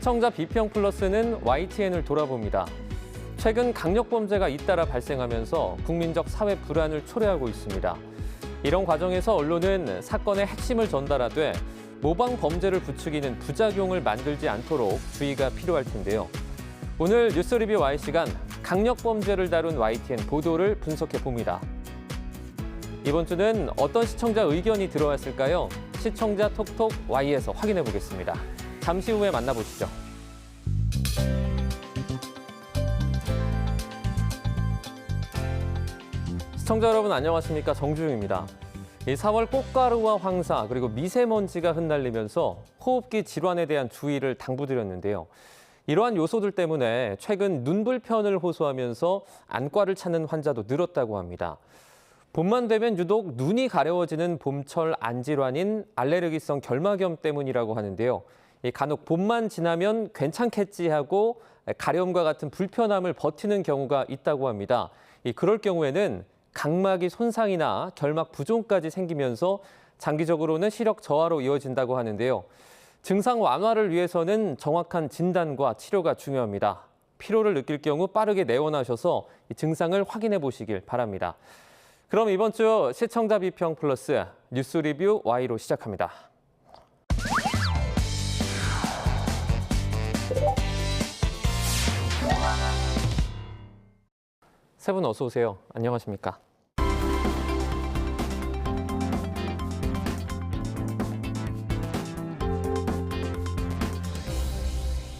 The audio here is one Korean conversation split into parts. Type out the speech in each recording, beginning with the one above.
시청자 비평 플러스는 YTN을 돌아봅니다. 최근 강력범죄가 잇따라 발생하면서 국민적 사회 불안을 초래하고 있습니다. 이런 과정에서 언론은 사건의 핵심을 전달하되 모방 범죄를 부추기는 부작용을 만들지 않도록 주의가 필요할 텐데요. 오늘 뉴스 리뷰 Y 시간 강력범죄를 다룬 YTN 보도를 분석해 봅니다. 이번 주는 어떤 시청자 의견이 들어왔을까요? 시청자 톡톡 Y에서 확인해 보겠습니다. 잠시 후에 만나보시죠. 시청자 여러분 안녕하십니까? 정주영입니다. 4월 꽃가루와 황사 그리고 미세먼지가 흩날리면서 호흡기 질환에 대한 주의를 당부드렸는데요. 이러한 요소들 때문에 최근 눈 불편을 호소하면서 안과를 찾는 환자도 늘었다고 합니다. 봄만 되면 유독 눈이 가려워지는 봄철 안질환인 알레르기성 결막염 때문이라고 하는데요. 간혹 봄만 지나면 괜찮겠지 하고 가려움과 같은 불편함을 버티는 경우가 있다고 합니다. 그럴 경우에는 각막이 손상이나 결막 부종까지 생기면서 장기적으로는 시력 저하로 이어진다고 하는데요. 증상 완화를 위해서는 정확한 진단과 치료가 중요합니다. 피로를 느낄 경우 빠르게 내원하셔서 이 증상을 확인해 보시길 바랍니다. 그럼 이번 주 시청자 비평 플러스 뉴스 리뷰 Y로 시작합니다. 세 분 어서 오세요. 안녕하십니까?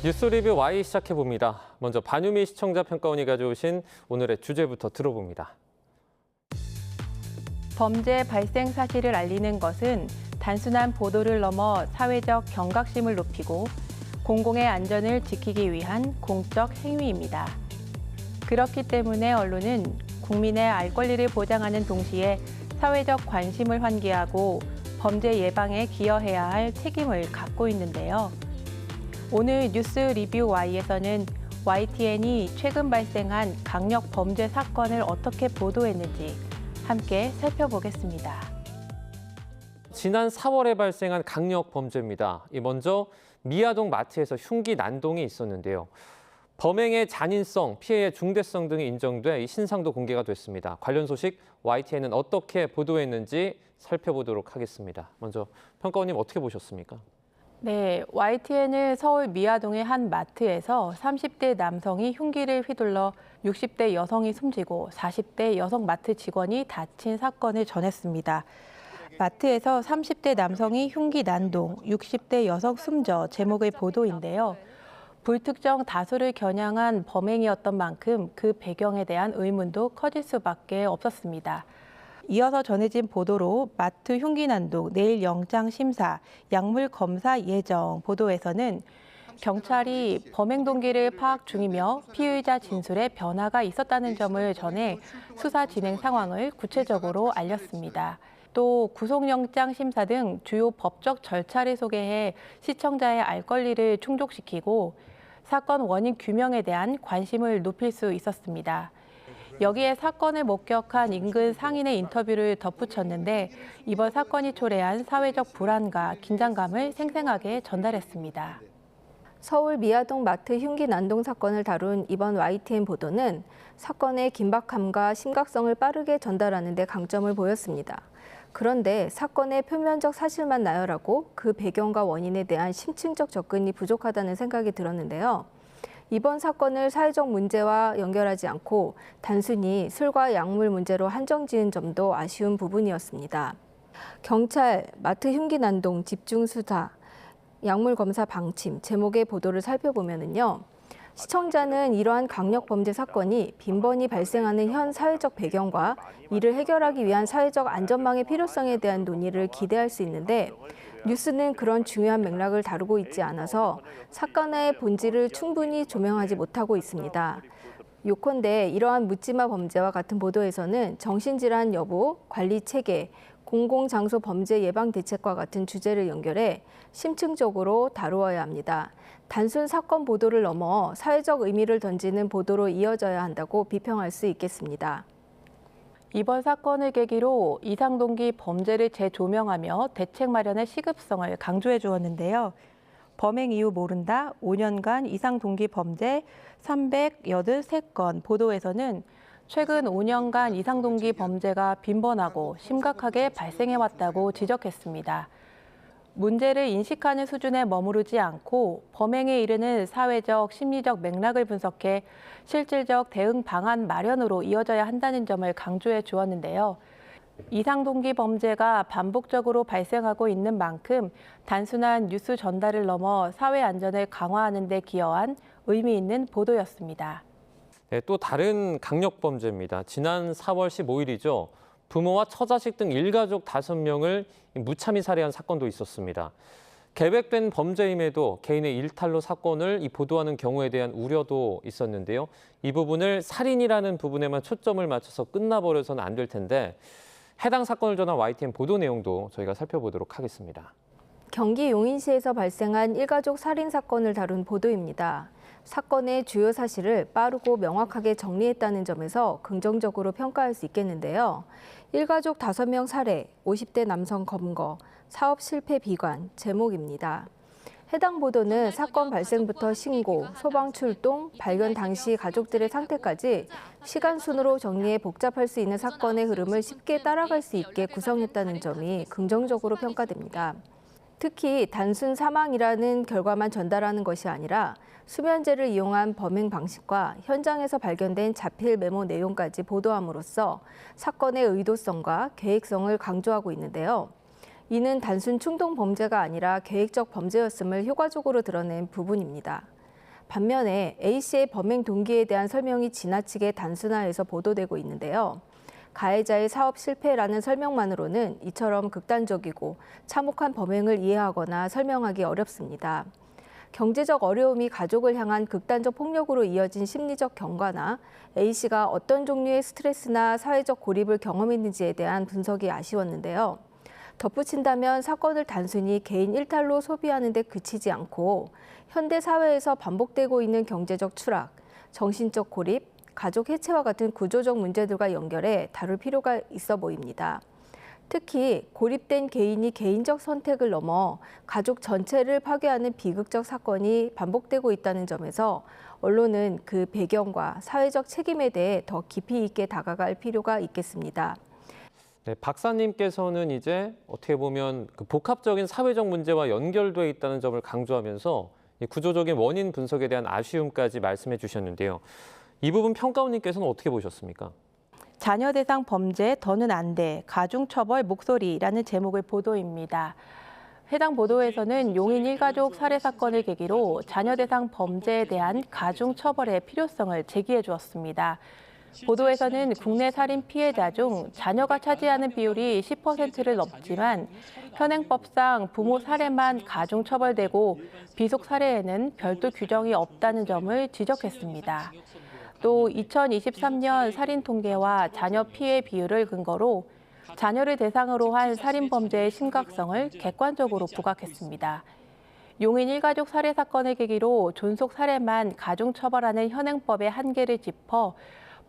뉴스 리뷰 Y 시작해 봅니다. 먼저 반유미 시청자 평가원이 가져오신 오늘의 주제부터 들어봅니다. 범죄 발생 사실을 알리는 것은 단순한 보도를 넘어 사회적 경각심을 높이고 공공의 안전을 지키기 위한 공적 행위입니다. 그렇기 때문에 언론은 국민의 알 권리를 보장하는 동시에 사회적 관심을 환기하고 범죄 예방에 기여해야 할 책임을 갖고 있는데요. 오늘 뉴스 리뷰 Y에서는 YTN이 최근 발생한 강력 범죄 사건을 어떻게 보도했는지 함께 살펴보겠습니다. 지난 4월에 발생한 강력 범죄입니다. 먼저 미아동 마트에서 흉기 난동이 있었는데요. 범행의 잔인성, 피해의 중대성 등이 인정돼 이 신상도 공개가 됐습니다. 관련 소식 YTN은 어떻게 보도했는지 살펴보도록 하겠습니다. 먼저 평가원님 어떻게 보셨습니까? 네, YTN은 서울 미아동의 한 마트에서 30대 남성이 흉기를 휘둘러 60대 여성이 숨지고 40대 여성 마트 직원이 다친 사건을 전했습니다. 마트에서 30대 남성이 흉기 난동, 60대 여성 숨져 제목의 보도인데요. 불특정 다수를 겨냥한 범행이었던 만큼 그 배경에 대한 의문도 커질 수밖에 없었습니다. 이어서 전해진 보도로 마트 흉기 난동, 내일 영장 심사, 약물 검사 예정 보도에서는 경찰이 범행 동기를 파악 중이며 피의자 진술에 변화가 있었다는 점을 전해 수사 진행 상황을 구체적으로 알렸습니다. 또 구속영장 심사 등 주요 법적 절차를 소개해 시청자의 알 권리를 충족시키고 사건 원인 규명에 대한 관심을 높일 수 있었습니다. 여기에 사건을 목격한 인근 상인의 인터뷰를 덧붙였는데 이번 사건이 초래한 사회적 불안과 긴장감을 생생하게 전달했습니다. 서울 미아동 마트 흉기 난동 사건을 다룬 이번 YTN 보도는 사건의 긴박함과 심각성을 빠르게 전달하는 데 강점을 보였습니다. 그런데 사건의 표면적 사실만 나열하고 그 배경과 원인에 대한 심층적 접근이 부족하다는 생각이 들었는데요. 이번 사건을 사회적 문제와 연결하지 않고 단순히 술과 약물 문제로 한정지은 점도 아쉬운 부분이었습니다. 경찰, 마트 흉기 난동, 집중 수사, 약물 검사 방침 제목의 보도를 살펴보면요. 시청자는 이러한 강력 범죄 사건이 빈번히 발생하는 현 사회적 배경과 이를 해결하기 위한 사회적 안전망의 필요성에 대한 논의를 기대할 수 있는데 뉴스는 그런 중요한 맥락을 다루고 있지 않아서 사건의 본질을 충분히 조명하지 못하고 있습니다. 요컨대 이러한 묻지마 범죄와 같은 보도에서는 정신질환 여부, 관리 체계, 공공장소 범죄 예방 대책과 같은 주제를 연결해 심층적으로 다루어야 합니다. 단순 사건 보도를 넘어 사회적 의미를 던지는 보도로 이어져야 한다고 비평할 수 있겠습니다. 이번 사건을 계기로 이상동기 범죄를 재조명하며 대책 마련의 시급성을 강조해 주었는데요. 범행 이유 모른다, 5년간 이상 동기 범죄 383건. 보도에서는 최근 5년간 이상 동기 범죄가 빈번하고 심각하게 발생해왔다고 지적했습니다. 문제를 인식하는 수준에 머무르지 않고 범행에 이르는 사회적, 심리적 맥락을 분석해 실질적 대응 방안 마련으로 이어져야 한다는 점을 강조해 주었는데요. 이상 동기 범죄가 반복적으로 발생하고 있는 만큼 단순한 뉴스 전달을 넘어 사회 안전을 강화하는 데 기여한 의미 있는 보도였습니다. 네, 또 다른 강력 범죄입니다. 지난 4월 15일이죠. 부모와 처자식 등 일가족 5명을 무참히 살해한 사건도 있었습니다. 계획된 범죄임에도 개인의 일탈로 사건을 보도하는 경우에 대한 우려도 있었는데요. 이 부분을 살인이라는 부분에만 초점을 맞춰서 끝나버려서는 안 될 텐데 해당 사건을 전한 YTN 보도 내용도 저희가 살펴보도록 하겠습니다. 경기 용인시에서 발생한 일가족 살인 사건을 다룬 보도입니다. 사건의 주요 사실을 빠르고 명확하게 정리했다는 점에서 긍정적으로 평가할 수 있겠는데요. 일가족 5명 살해, 50대 남성 검거, 사업 실패 비관 제목입니다. 해당 보도는 사건 발생부터 신고, 소방 출동, 발견 당시 가족들의 상태까지 시간 순으로 정리해 복잡할 수 있는 사건의 흐름을 쉽게 따라갈 수 있게 구성했다는 점이 긍정적으로 평가됩니다. 특히 단순 사망이라는 결과만 전달하는 것이 아니라 수면제를 이용한 범행 방식과 현장에서 발견된 자필 메모 내용까지 보도함으로써 사건의 의도성과 계획성을 강조하고 있는데요. 이는 단순 충동 범죄가 아니라 계획적 범죄였음을 효과적으로 드러낸 부분입니다. 반면에 A씨의 범행 동기에 대한 설명이 지나치게 단순화해서 보도되고 있는데요. 가해자의 사업 실패라는 설명만으로는 이처럼 극단적이고 참혹한 범행을 이해하거나 설명하기 어렵습니다. 경제적 어려움이 가족을 향한 극단적 폭력으로 이어진 심리적 경과나 A씨가 어떤 종류의 스트레스나 사회적 고립을 경험했는지에 대한 분석이 아쉬웠는데요. 덧붙인다면 사건을 단순히 개인 일탈로 소비하는 데 그치지 않고 현대 사회에서 반복되고 있는 경제적 추락, 정신적 고립, 가족 해체와 같은 구조적 문제들과 연결해 다룰 필요가 있어 보입니다. 특히 고립된 개인이 개인적 선택을 넘어 가족 전체를 파괴하는 비극적 사건이 반복되고 있다는 점에서 언론은 그 배경과 사회적 책임에 대해 더 깊이 있게 다가갈 필요가 있겠습니다. 네, 박사님께서는 이제 어떻게 보면 그 복합적인 사회적 문제와 연결돼 있다는 점을 강조하면서 이 구조적인 원인 분석에 대한 아쉬움까지 말씀해 주셨는데요. 이 부분 평가원님께서는 어떻게 보셨습니까? 자녀 대상 범죄 더는 안 돼, 가중처벌 목소리라는 제목의 보도입니다. 해당 보도에서는 용인 일가족 살해 사건을 계기로 자녀 대상 범죄에 대한 가중처벌의 필요성을 제기해 주었습니다. 보도에서는 국내 살인 피해자 중 자녀가 차지하는 비율이 10%를 넘지만 현행법상 부모 살해만 가중처벌되고 비속 살해에는 별도 규정이 없다는 점을 지적했습니다. 또 2023년 살인 통계와 자녀 피해 비율을 근거로 자녀를 대상으로 한 살인 범죄의 심각성을 객관적으로 부각했습니다. 용인 일가족 살해 사건을 계기로 존속 살해만 가중처벌하는 현행법의 한계를 짚어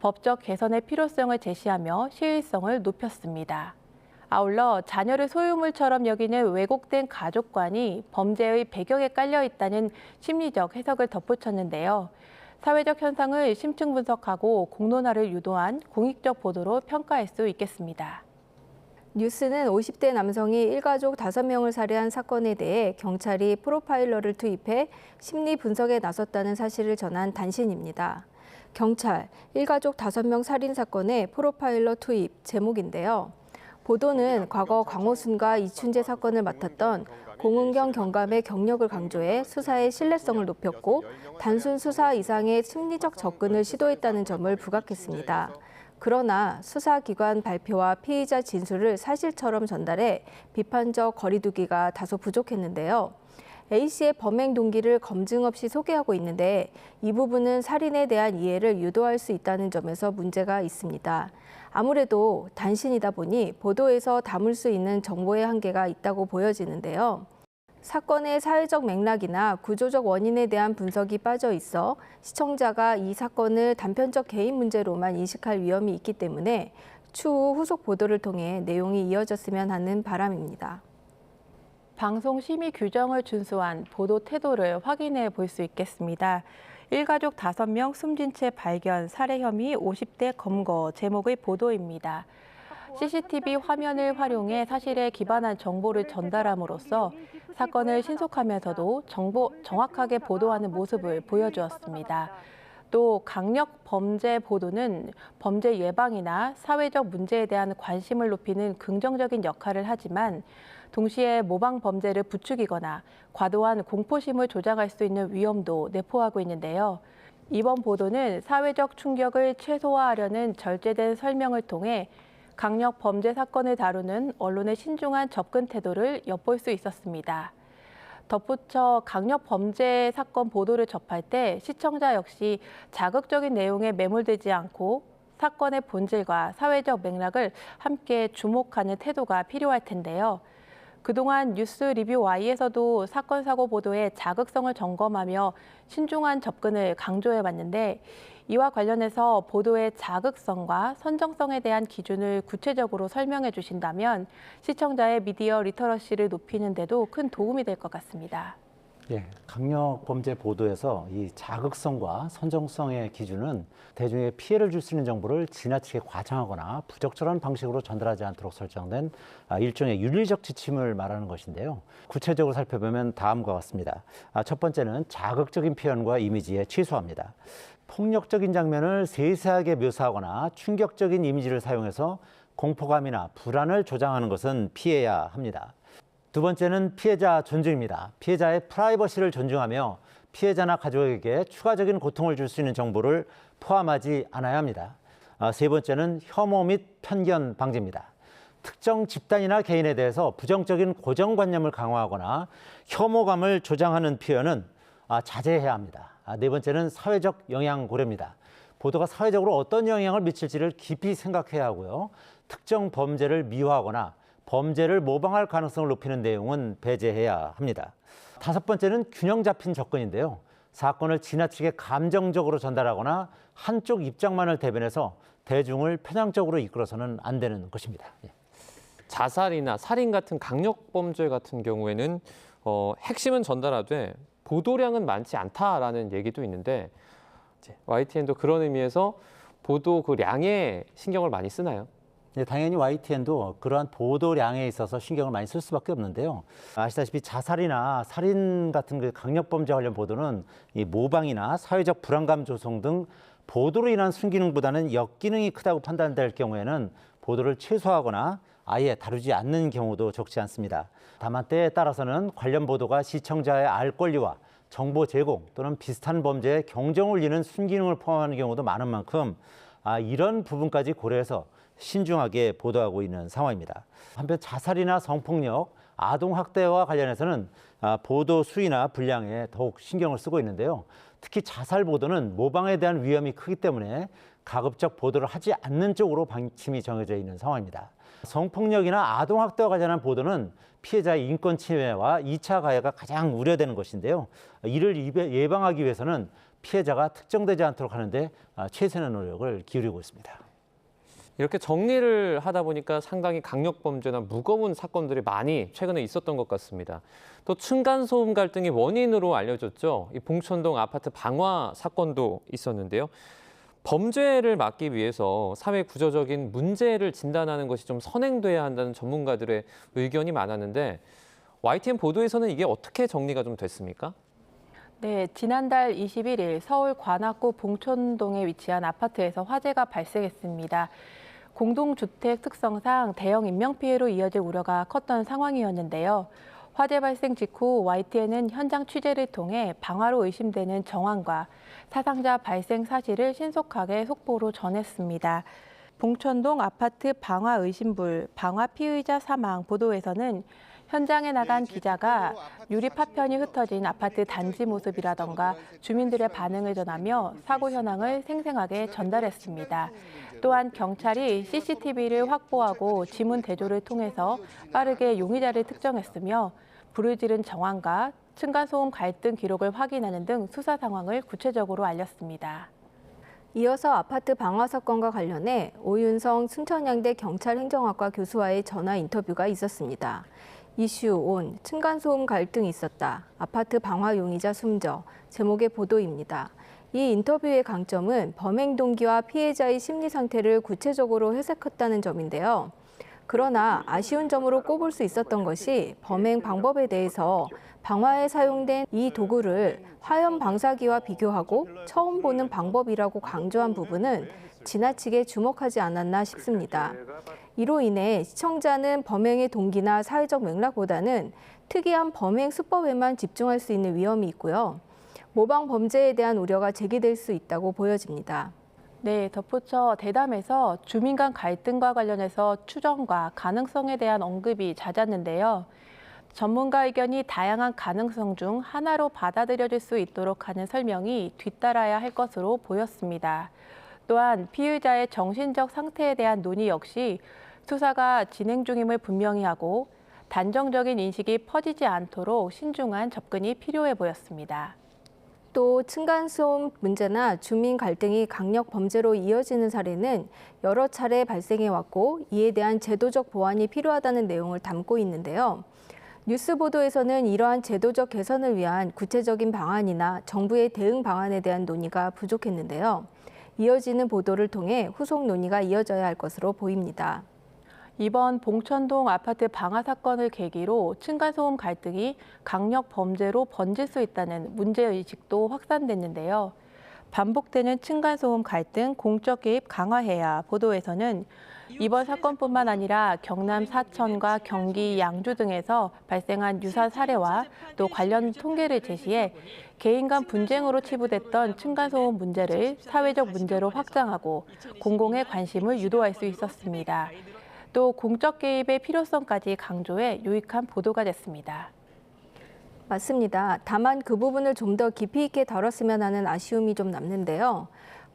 법적 개선의 필요성을 제시하며 시의성을 높였습니다. 아울러 자녀를 소유물처럼 여기는 왜곡된 가족관이 범죄의 배경에 깔려 있다는 심리적 해석을 덧붙였는데요. 사회적 현상을 심층 분석하고 공론화를 유도한 공익적 보도로 평가할 수 있겠습니다. 뉴스는 50대 남성이 일가족 5명을 살해한 사건에 대해 경찰이 프로파일러를 투입해 심리 분석에 나섰다는 사실을 전한 단신입니다. 경찰, 일가족 5명 살인 사건의 프로파일러 투입 제목인데요. 보도는 과거 강호순과 이춘재 사건을 맡았던 공은경 경감의 경력을 강조해 수사의 신뢰성을 높였고 단순 수사 이상의 심리적 접근을 시도했다는 점을 부각했습니다. 그러나 수사기관 발표와 피의자 진술을 사실처럼 전달해 비판적 거리두기가 다소 부족했는데요. A씨의 범행 동기를 검증 없이 소개하고 있는데 이 부분은 살인에 대한 이해를 유도할 수 있다는 점에서 문제가 있습니다. 아무래도 단신이다 보니 보도에서 담을 수 있는 정보의 한계가 있다고 보여지는데요. 사건의 사회적 맥락이나 구조적 원인에 대한 분석이 빠져 있어 시청자가 이 사건을 단편적 개인 문제로만 인식할 위험이 있기 때문에 추후 후속 보도를 통해 내용이 이어졌으면 하는 바람입니다. 방송 심의 규정을 준수한 보도 태도를 확인해 볼 수 있겠습니다. 일가족 5명 숨진 채 발견, 살해 혐의 50대 검거 제목의 보도입니다. CCTV 화면을 활용해 사실에 기반한 정보를 전달함으로써 사건을 신속하면서도 정확하게 보도하는 모습을 보여주었습니다. 또 강력 범죄 보도는 범죄 예방이나 사회적 문제에 대한 관심을 높이는 긍정적인 역할을 하지만 동시에 모방 범죄를 부추기거나 과도한 공포심을 조장할 수 있는 위험도 내포하고 있는데요. 이번 보도는 사회적 충격을 최소화하려는 절제된 설명을 통해 강력 범죄 사건을 다루는 언론의 신중한 접근 태도를 엿볼 수 있었습니다. 덧붙여 강력 범죄 사건 보도를 접할 때 시청자 역시 자극적인 내용에 매몰되지 않고 사건의 본질과 사회적 맥락을 함께 주목하는 태도가 필요할 텐데요. 그동안 뉴스 리뷰 Y에서도 사건 사고 보도의 자극성을 점검하며 신중한 접근을 강조해봤는데 이와 관련해서 보도의 자극성과 선정성에 대한 기준을 구체적으로 설명해 주신다면 시청자의 미디어 리터러시를 높이는 데도 큰 도움이 될 것 같습니다. 예, 강력 범죄 보도에서 이 자극성과 선정성의 기준은 대중에게 피해를 줄 수 있는 정보를 지나치게 과장하거나 부적절한 방식으로 전달하지 않도록 설정된 일종의 윤리적 지침을 말하는 것인데요. 구체적으로 살펴보면 다음과 같습니다. 첫 번째는 자극적인 표현과 이미지에 취소합니다. 폭력적인 장면을 세세하게 묘사하거나 충격적인 이미지를 사용해서 공포감이나 불안을 조장하는 것은 피해야 합니다. 두 번째는 피해자 존중입니다. 피해자의 프라이버시를 존중하며 피해자나 가족에게 추가적인 고통을 줄 수 있는 정보를 포함하지 않아야 합니다. 세 번째는 혐오 및 편견 방지입니다. 특정 집단이나 개인에 대해서 부정적인 고정관념을 강화하거나 혐오감을 조장하는 표현은 자제해야 합니다. 네 번째는 사회적 영향 고려입니다. 보도가 사회적으로 어떤 영향을 미칠지를 깊이 생각해야 하고요. 특정 범죄를 미화하거나 범죄를 모방할 가능성을 높이는 내용은 배제해야 합니다. 다섯 번째는 균형 잡힌 접근인데요. 사건을 지나치게 감정적으로 전달하거나 한쪽 입장만을 대변해서 대중을 편향적으로 이끌어서는 안 되는 것입니다. 자살이나 살인 같은 강력 범죄 같은 경우에는 핵심은 전달하되 보도량은 많지 않다라는 얘기도 있는데 YTN도 그런 의미에서 보도 그 량에 신경을 많이 쓰나요? 네, 당연히 YTN도 그러한 보도량에 있어서 신경을 많이 쓸 수밖에 없는데요. 아시다시피 자살이나 살인 같은 그 강력범죄 관련 보도는 이 모방이나 사회적 불안감 조성 등 보도로 인한 순기능보다는 역기능이 크다고 판단될 경우에는 보도를 최소화하거나 아예 다루지 않는 경우도 적지 않습니다. 다만 때에 따라서는 관련 보도가 시청자의 알 권리와 정보 제공 또는 비슷한 범죄에 경종을 울리는 순기능을 포함하는 경우도 많은 만큼 이런 부분까지 고려해서 신중하게 보도하고 있는 상황입니다. 한편 자살이나 성폭력, 아동학대와 관련해서는 보도 수위나 분량에 더욱 신경을 쓰고 있는데요. 특히 자살 보도는 모방에 대한 위험이 크기 때문에 가급적 보도를 하지 않는 쪽으로 방침이 정해져 있는 상황입니다. 성폭력이나 아동학대와 관련한 보도는 피해자의 인권 침해와 2차 가해가 가장 우려되는 것인데요. 이를 예방하기 위해서는 피해자가 특정되지 않도록 하는데 최선의 노력을 기울이고 있습니다. 이렇게 정리를 하다 보니까 상당히 강력 범죄나 무거운 사건들이 많이 최근에 있었던 것 같습니다. 또 층간소음 갈등이 원인으로 알려졌죠. 이 봉천동 아파트 방화 사건도 있었는데요. 범죄를 막기 위해서 사회 구조적인 문제를 진단하는 것이 좀 선행돼야 한다는 전문가들의 의견이 많았는데 YTN 보도에서는 이게 어떻게 정리가 좀 됐습니까? 네, 지난달 21일 서울 관악구 봉천동에 위치한 아파트에서 화재가 발생했습니다. 공동주택 특성상 대형 인명피해로 이어질 우려가 컸던 상황이었는데요. 화재 발생 직후 YTN은 현장 취재를 통해 방화로 의심되는 정황과 사상자 발생 사실을 신속하게 속보로 전했습니다. 봉천동 아파트 방화 의심불, 방화 피의자 사망 보도에서는 현장에 나간 기자가 유리 파편이 흩어진 아파트 단지 모습이라던가 주민들의 반응을 전하며 사고 현황을 생생하게 전달했습니다. 또한 경찰이 CCTV를 확보하고 지문 대조를 통해서 빠르게 용의자를 특정했으며 불을 지른 정황과 층간소음 갈등 기록을 확인하는 등 수사 상황을 구체적으로 알렸습니다. 이어서 아파트 방화 사건과 관련해 오윤성 순천향대 경찰행정학과 교수와의 전화 인터뷰가 있었습니다. 이슈 온 층간소음 갈등이 있었다. 아파트 방화 용의자 숨져. 제목의 보도입니다. 이 인터뷰의 강점은 범행 동기와 피해자의 심리 상태를 구체적으로 해석했다는 점인데요. 그러나 아쉬운 점으로 꼽을 수 있었던 것이 범행 방법에 대해서 방화에 사용된 이 도구를 화염 방사기와 비교하고 처음 보는 방법이라고 강조한 부분은 지나치게 주목하지 않았나 싶습니다. 이로 인해 시청자는 범행의 동기나 사회적 맥락보다는 특이한 범행 수법에만 집중할 수 있는 위험이 있고요. 모방 범죄에 대한 우려가 제기될 수 있다고 보여집니다. 네, 덧붙여 대담에서 주민 간 갈등과 관련해서 추정과 가능성에 대한 언급이 잦았는데요. 전문가 의견이 다양한 가능성 중 하나로 받아들여질 수 있도록 하는 설명이 뒤따라야 할 것으로 보였습니다. 또한 피의자의 정신적 상태에 대한 논의 역시 수사가 진행 중임을 분명히 하고 단정적인 인식이 퍼지지 않도록 신중한 접근이 필요해 보였습니다. 또 층간소음 문제나 주민 갈등이 강력 범죄로 이어지는 사례는 여러 차례 발생해 왔고 이에 대한 제도적 보완이 필요하다는 내용을 담고 있는데요. 뉴스 보도에서는 이러한 제도적 개선을 위한 구체적인 방안이나 정부의 대응 방안에 대한 논의가 부족했는데요. 이어지는 보도를 통해 후속 논의가 이어져야 할 것으로 보입니다. 이번 봉천동 아파트 방화 사건을 계기로 층간소음 갈등이 강력 범죄로 번질 수 있다는 문제의식도 확산됐는데요. 반복되는 층간소음 갈등, 공적 개입 강화해야 보도에서는 이번 사건뿐만 아니라 경남 사천과 경기 양주 등에서 발생한 유사 사례와 또 관련 통계를 제시해 개인 간 분쟁으로 치부됐던 층간소음 문제를 사회적 문제로 확장하고 공공의 관심을 유도할 수 있었습니다. 또 공적 개입의 필요성까지 강조해 유익한 보도가 됐습니다. 맞습니다. 다만 그 부분을 좀 더 깊이 있게 다뤘으면 하는 아쉬움이 좀 남는데요.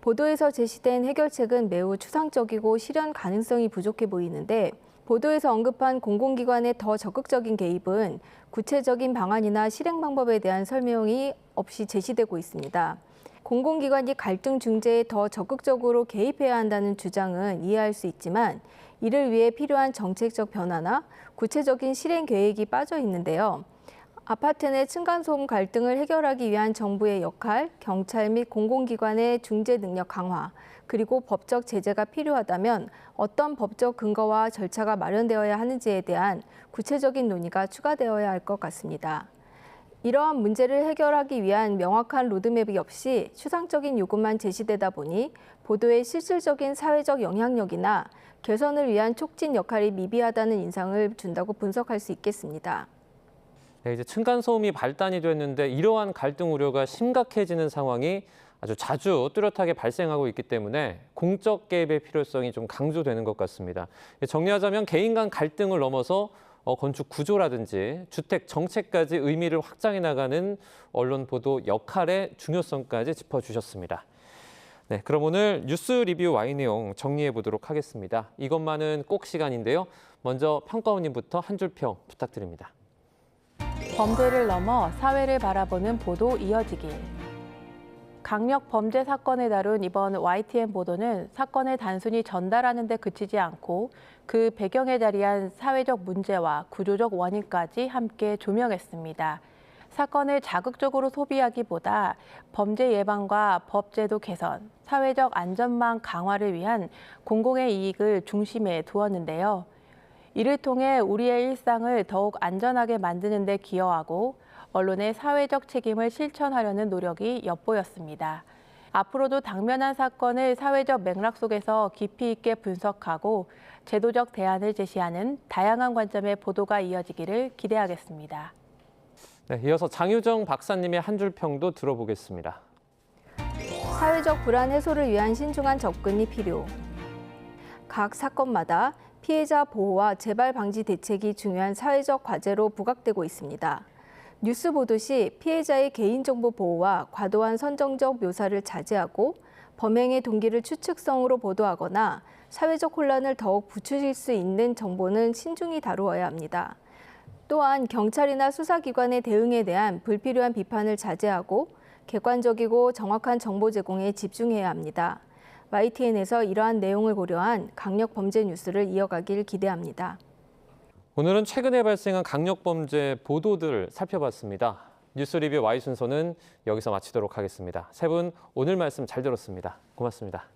보도에서 제시된 해결책은 매우 추상적이고 실현 가능성이 부족해 보이는데 보도에서 언급한 공공기관의 더 적극적인 개입은 구체적인 방안이나 실행 방법에 대한 설명이 없이 제시되고 있습니다. 공공기관이 갈등 중재에 더 적극적으로 개입해야 한다는 주장은 이해할 수 있지만 이를 위해 필요한 정책적 변화나 구체적인 실행 계획이 빠져 있는데요. 아파트 내 층간소음 갈등을 해결하기 위한 정부의 역할, 경찰 및 공공기관의 중재 능력 강화, 그리고 법적 제재가 필요하다면 어떤 법적 근거와 절차가 마련되어야 하는지에 대한 구체적인 논의가 추가되어야 할 것 같습니다. 이러한 문제를 해결하기 위한 명확한 로드맵이 없이 추상적인 요구만 제시되다 보니 보도의 실질적인 사회적 영향력이나 개선을 위한 촉진 역할이 미비하다는 인상을 준다고 분석할 수 있겠습니다. 네, 이제 층간소음이 발단이 됐는데 이러한 갈등 우려가 심각해지는 상황이 아주 자주 뚜렷하게 발생하고 있기 때문에 공적 개입의 필요성이 좀 강조되는 것 같습니다. 정리하자면 개인 간 갈등을 넘어서 건축 구조라든지 주택 정책까지 의미를 확장해 나가는 언론 보도 역할의 중요성까지 짚어주셨습니다. 네, 그럼 오늘 뉴스 리뷰 와이 내용 정리해 보도록 하겠습니다. 이것만은 꼭 시간인데요. 먼저 평가원님부터 한 줄 평 부탁드립니다. 범죄를 넘어 사회를 바라보는 보도 이어지길. 강력 범죄 사건을 다룬 이번 YTN 보도는 사건을 단순히 전달하는 데 그치지 않고 그 배경에 자리한 사회적 문제와 구조적 원인까지 함께 조명했습니다. 사건을 자극적으로 소비하기보다 범죄 예방과 법제도 개선, 사회적 안전망 강화를 위한 공공의 이익을 중심에 두었는데요. 이를 통해 우리의 일상을 더욱 안전하게 만드는 데 기여하고 언론의 사회적 책임을 실천하려는 노력이 엿보였습니다. 앞으로도 당면한 사건을 사회적 맥락 속에서 깊이 있게 분석하고 제도적 대안을 제시하는 다양한 관점의 보도가 이어지기를 기대하겠습니다. 네, 이어서 장유정 박사님의 한 줄 평도 들어보겠습니다. 사회적 불안 해소를 위한 신중한 접근이 필요. 각 사건마다 피해자 보호와 재발 방지 대책이 중요한 사회적 과제로 부각되고 있습니다. 뉴스 보도 시 피해자의 개인정보 보호와 과도한 선정적 묘사를 자제하고 범행의 동기를 추측성으로 보도하거나 사회적 혼란을 더욱 부추길 수 있는 정보는 신중히 다루어야 합니다. 또한 경찰이나 수사기관의 대응에 대한 불필요한 비판을 자제하고 객관적이고 정확한 정보 제공에 집중해야 합니다. YTN에서 이러한 내용을 고려한 강력 범죄 뉴스를 이어가길 기대합니다. 오늘은 최근에 발생한 강력범죄 보도들 살펴봤습니다. 뉴스 리뷰 Y 순서는 여기서 마치도록 하겠습니다. 세 분 오늘 말씀 잘 들었습니다. 고맙습니다.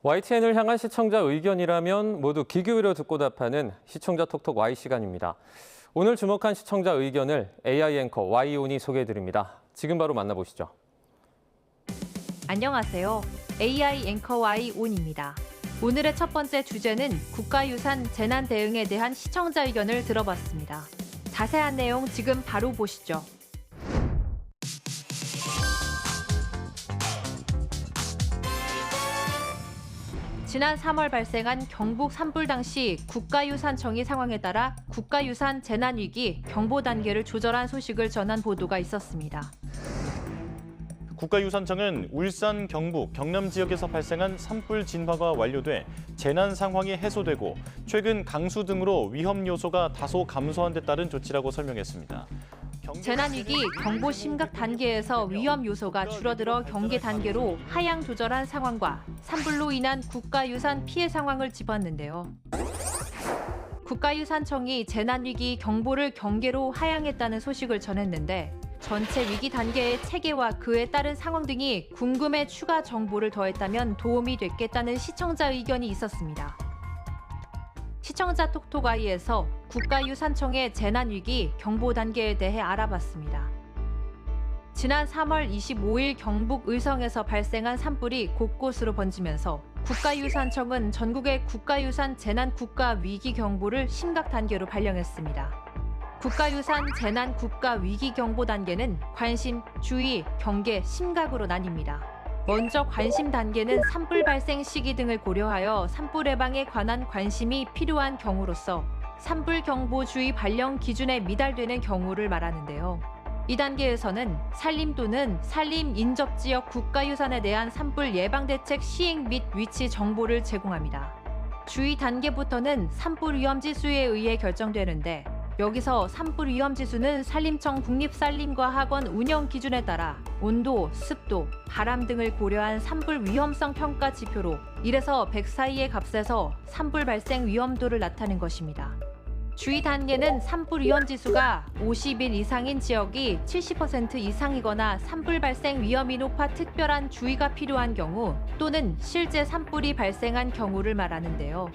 YTN을 향한 시청자 의견이라면 모두 귀 기울여 듣고 답하는 시청자 톡톡 Y 시간입니다. 오늘 주목한 시청자 의견을 AI 앵커 Y온이 소개해드립니다. 지금 바로 만나보시죠. 안녕하세요. AI 앵커 Y온입니다. 오늘의 첫 번째 주제는 국가유산 재난 대응에 대한 시청자 의견을 들어봤습니다. 자세한 내용 지금 바로 보시죠. 지난 3월 발생한 경북 산불 당시 국가유산청이 상황에 따라 국가유산 재난위기 경보 단계를 조절한 소식을 전한 보도가 있었습니다. 국가유산청은 울산, 경북, 경남 지역에서 발생한 산불 진화가 완료돼 재난 상황이 해소되고 최근 강수 등으로 위험 요소가 다소 감소한 데 따른 조치라고 설명했습니다. 재난위기 경보 심각 단계에서 위험 요소가 줄어들어 경계 단계로 하향 조절한 상황과 산불로 인한 국가유산 피해 상황을 짚었는데요. 국가유산청이 재난위기 경보를 경계로 하향했다는 소식을 전했는데 전체 위기 단계의 체계와 그에 따른 상황 등이 궁금해 추가 정보를 더했다면 도움이 됐겠다는 시청자 의견이 있었습니다. 시청자 톡톡아이에서 국가유산청의 재난위기 경보 단계에 대해 알아봤습니다. 지난 3월 25일 경북 의성에서 발생한 산불이 곳곳으로 번지면서 국가유산청은 전국의 국가유산 재난 국가 위기 경보를 심각 단계로 발령했습니다. 국가유산 재난 국가 위기 경보 단계는 관심, 주의, 경계, 심각으로 나뉩니다. 먼저 관심 단계는 산불 발생 시기 등을 고려하여 산불 예방에 관한 관심이 필요한 경우로서 산불 경보 주의 발령 기준에 미달되는 경우를 말하는데요. 이 단계에서는 산림 또는 산림 인접 지역 국가유산에 대한 산불 예방 대책 시행 및 위치 정보를 제공합니다. 주의 단계부터는 산불 위험 지수에 의해 결정되는데 여기서 산불 위험 지수는 산림청 국립산림과학원 운영 기준에 따라 온도, 습도, 바람 등을 고려한 산불 위험성 평가 지표로 1에서 100 사이의 값에서 산불 발생 위험도를 나타낸 것입니다. 주의 단계는 산불 위험 지수가 50일 이상인 지역이 70% 이상이거나 산불 발생 위험이 높아 특별한 주의가 필요한 경우 또는 실제 산불이 발생한 경우를 말하는데요.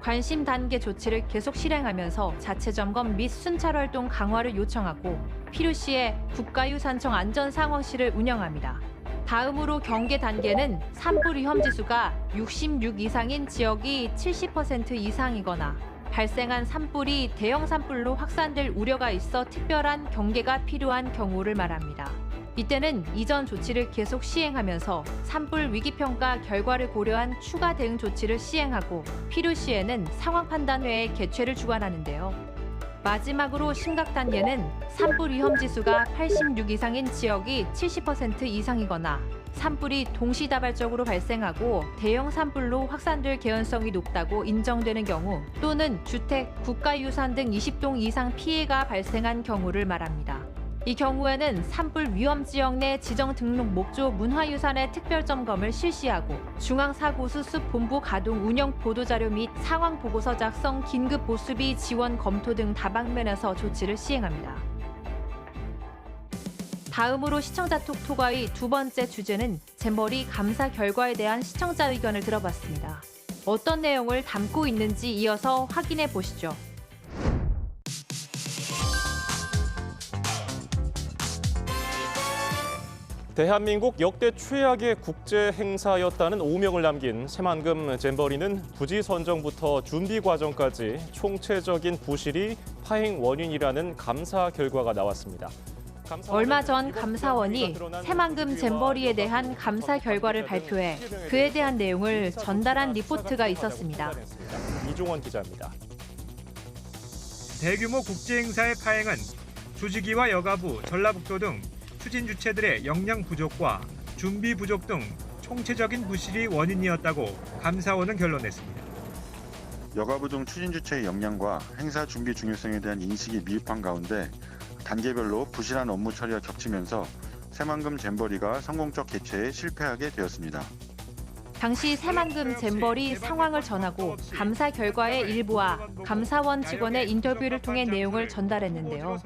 관심 단계 조치를 계속 실행하면서 자체 점검 및 순찰 활동 강화를 요청하고 필요시에 국가유산청 안전상황실을 운영합니다. 다음으로 경계 단계는 산불 위험 지수가 66 이상인 지역이 70% 이상이거나 발생한 산불이 대형 산불로 확산될 우려가 있어 특별한 경계가 필요한 경우를 말합니다. 이때는 이전 조치를 계속 시행하면서 산불 위기평가 결과를 고려한 추가 대응 조치를 시행하고 필요시에는 상황판단회의 개최를 주관하는데요. 마지막으로 심각 단계는 산불 위험 지수가 86 이상인 지역이 70% 이상이거나 산불이 동시다발적으로 발생하고 대형 산불로 확산될 개연성이 높다고 인정되는 경우 또는 주택, 국가유산 등 20동 이상 피해가 발생한 경우를 말합니다. 이 경우에는 산불 위험 지역 내 지정 등록 목조 문화유산의 특별 점검을 실시하고 중앙사고수습 본부 가동 운영 보도자료 및 상황 보고서 작성, 긴급 보수비 지원 검토 등 다방면에서 조치를 시행합니다. 다음으로 시청자 톡톡아의 두 번째 주제는 잼버리 감사 결과에 대한 시청자 의견을 들어봤습니다. 어떤 내용을 담고 있는지 이어서 확인해 보시죠. 대한민국 역대 최악의 국제 행사였다는 오명을 남긴 새만금 잼버리는 부지 선정부터 준비 과정까지 총체적인 부실이 파행 원인이라는 감사 결과가 나왔습니다. 얼마 전 감사원이 새만금 잼버리에 대한 감사 결과를 발표해 그에 대한 내용을 전달한 리포트가 있었습니다. 이종원 기자입니다. 대규모 국제행사의 파행은 조직위와 여가부, 전라북도 등 추진 주체들의 역량 부족과 준비 부족 등 총체적인 부실이 원인이었다고 감사원은 결론냈습니다. 여가부 등 추진 주체의 역량과 행사 준비 중요성에 대한 인식이 미흡한 가운데 단계별로 부실한 업무 처리가 겹치면서 새만금 잼버리가 성공적 개최에 실패하게 되었습니다. 당시 새만금 잼버리 상황을 전하고 감사 결과의 일부와 감사원 직원의 인터뷰를 통해 내용을 전달했는데요.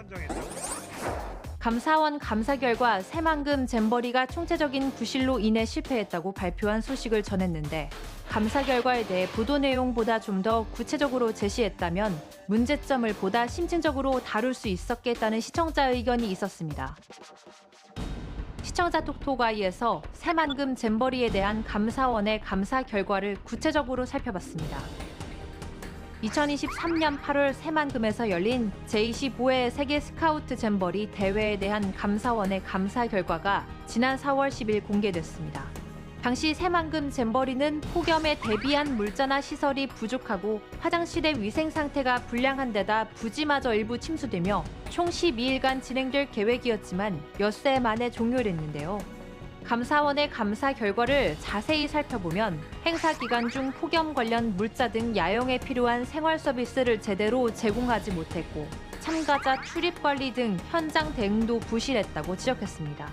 감사원 감사 결과 새만금 잼버리가 총체적인 부실로 인해 실패했다고 발표한 소식을 전했는데 감사 결과에 대해 보도 내용보다 좀 더 구체적으로 제시했다면 문제점을 보다 심층적으로 다룰 수 있었겠다는 시청자 의견이 있었습니다. 시청자 톡톡아이에서 새만금 잼버리에 대한 감사원의 감사 결과를 구체적으로 살펴봤습니다. 2023년 8월 새만금에서 열린 제25회 세계 스카우트 잼버리 대회에 대한 감사원의 감사 결과가 지난 4월 10일 공개됐습니다. 당시 새만금 잼버리는 폭염에 대비한 물자나 시설이 부족하고 화장실의 위생 상태가 불량한 데다 부지마저 일부 침수되며 총 12일간 진행될 계획이었지만 엿새 만에 종료됐는데요. 감사원의 감사 결과를 자세히 살펴보면 행사 기간 중 폭염 관련 물자 등 야영에 필요한 생활 서비스를 제대로 제공하지 못했고 참가자 출입 관리 등 현장 대응도 부실했다고 지적했습니다.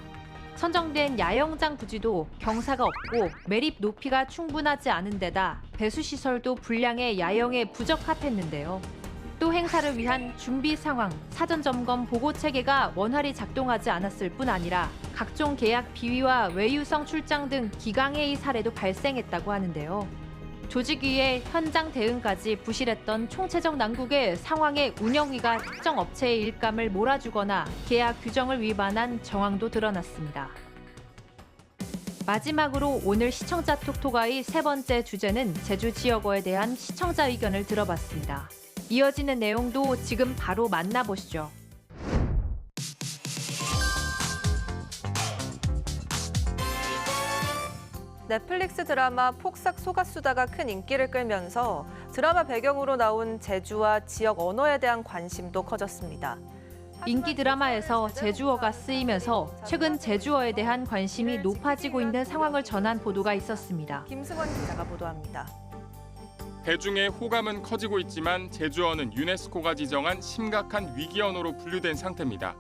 선정된 야영장 부지도 경사가 없고 매립 높이가 충분하지 않은 데다 배수시설도 불량해 야영에 부적합했는데요. 또 행사를 위한 준비 상황, 사전 점검 보고 체계가 원활히 작동하지 않았을 뿐 아니라 각종 계약 비위와 외유성 출장 등 기강회의 사례도 발생했다고 하는데요. 조직위의 현장 대응까지 부실했던 총체적 난국의 상황에 운영위가 특정 업체의 일감을 몰아주거나 계약 규정을 위반한 정황도 드러났습니다. 마지막으로 오늘 시청자 톡톡아의 세 번째 주제는 제주 지역어에 대한 시청자 의견을 들어봤습니다. 이어지는 내용도 지금 바로 만나보시죠. 넷플릭스 드라마 폭삭 속았수다가 큰 인기를 끌면서 드라마 배경으로 나온 제주와 지역 언어에 대한 관심도 커졌습니다. 인기 드라마에서 제주어가 쓰이면서 최근 제주어에 대한 관심이 높아지고 있는 상황을 전한 보도가 있었습니다. 김승원 기자가 보도합니다. 대중의 호감은 커지고 있지만 제주어는 유네스코가 지정한 심각한 위기 언어로 분류된 상태입니다.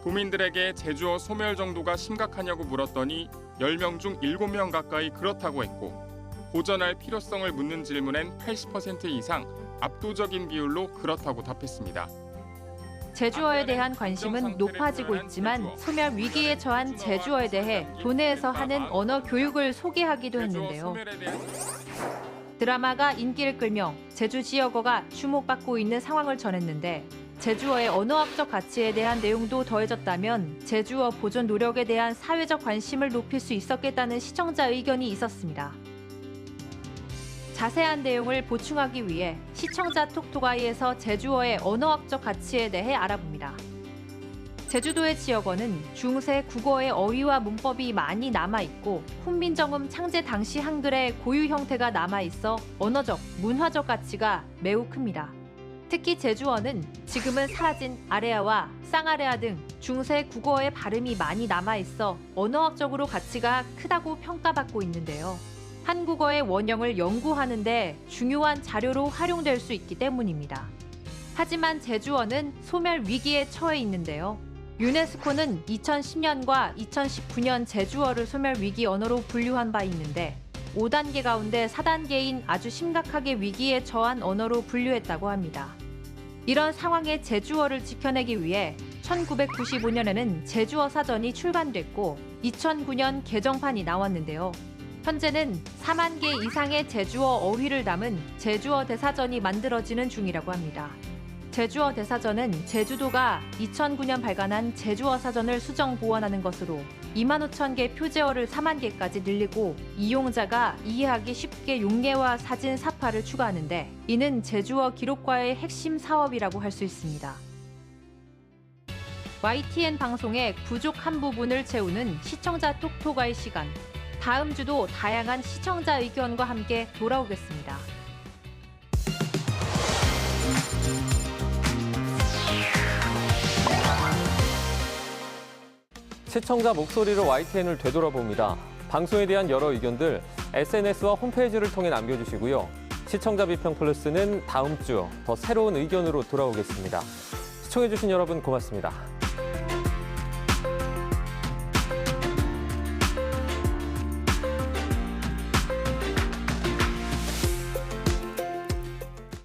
도민들에게 제주어 소멸 정도가 심각하냐고 물었더니 10명 중 7명 가까이 그렇다고 했고 보전할 필요성을 묻는 질문엔 80% 이상 압도적인 비율로 그렇다고 답했습니다. 제주어에 대한 관심은 높아지고 있지만 소멸 위기에 처한 제주어에 대해 도내에서 하는 언어 교육을 소개하기도 했는데요. 드라마가 인기를 끌며 제주 지역어가 주목받고 있는 상황을 전했는데 제주어의 언어학적 가치에 대한 내용도 더해졌다면 제주어 보존 노력에 대한 사회적 관심을 높일 수 있었겠다는 시청자 의견이 있었습니다. 자세한 내용을 보충하기 위해 시청자 톡톡아이에서 제주어의 언어학적 가치에 대해 알아봅니다. 제주도의 지역어는 중세 국어의 어휘와 문법이 많이 남아있고 훈민정음 창제 당시 한글의 고유 형태가 남아있어 언어적, 문화적 가치가 매우 큽니다. 특히 제주어는 지금은 사라진 아레아와 쌍아레아 등 중세 국어의 발음이 많이 남아있어 언어학적으로 가치가 크다고 평가받고 있는데요. 한국어의 원형을 연구하는 데 중요한 자료로 활용될 수 있기 때문입니다. 하지만 제주어는 소멸 위기에 처해 있는데요. 유네스코는 2010년과 2019년 제주어를 소멸 위기 언어로 분류한 바 있는데 5단계 가운데 4단계인 아주 심각하게 위기에 처한 언어로 분류했다고 합니다. 이런 상황에 제주어를 지켜내기 위해 1995년에는 제주어 사전이 출간됐고 2009년 개정판이 나왔는데요. 현재는 4만 개 이상의 제주어 어휘를 담은 제주어 대사전이 만들어지는 중이라고 합니다. 제주어 대사전은 제주도가 2009년 발간한 제주어 사전을 수정 보완하는 것으로 25,000개 표제어를 4만 개까지 늘리고 이용자가 이해하기 쉽게 용례와 사진 사파를 추가하는데 이는 제주어 기록과의 핵심 사업이라고 할 수 있습니다. YTN 방송의 부족한 부분을 채우는 시청자 톡톡아의 시간. 다음 주도 다양한 시청자 의견과 함께 돌아오겠습니다. 시청자 목소리로 YTN을 되돌아봅니다. 방송에 대한 여러 의견들 SNS와 홈페이지를 통해 남겨주시고요. 시청자 비평 플러스는 다음 주 더 새로운 의견으로 돌아오겠습니다. 시청자 시청해주신 여러분 고맙습니다.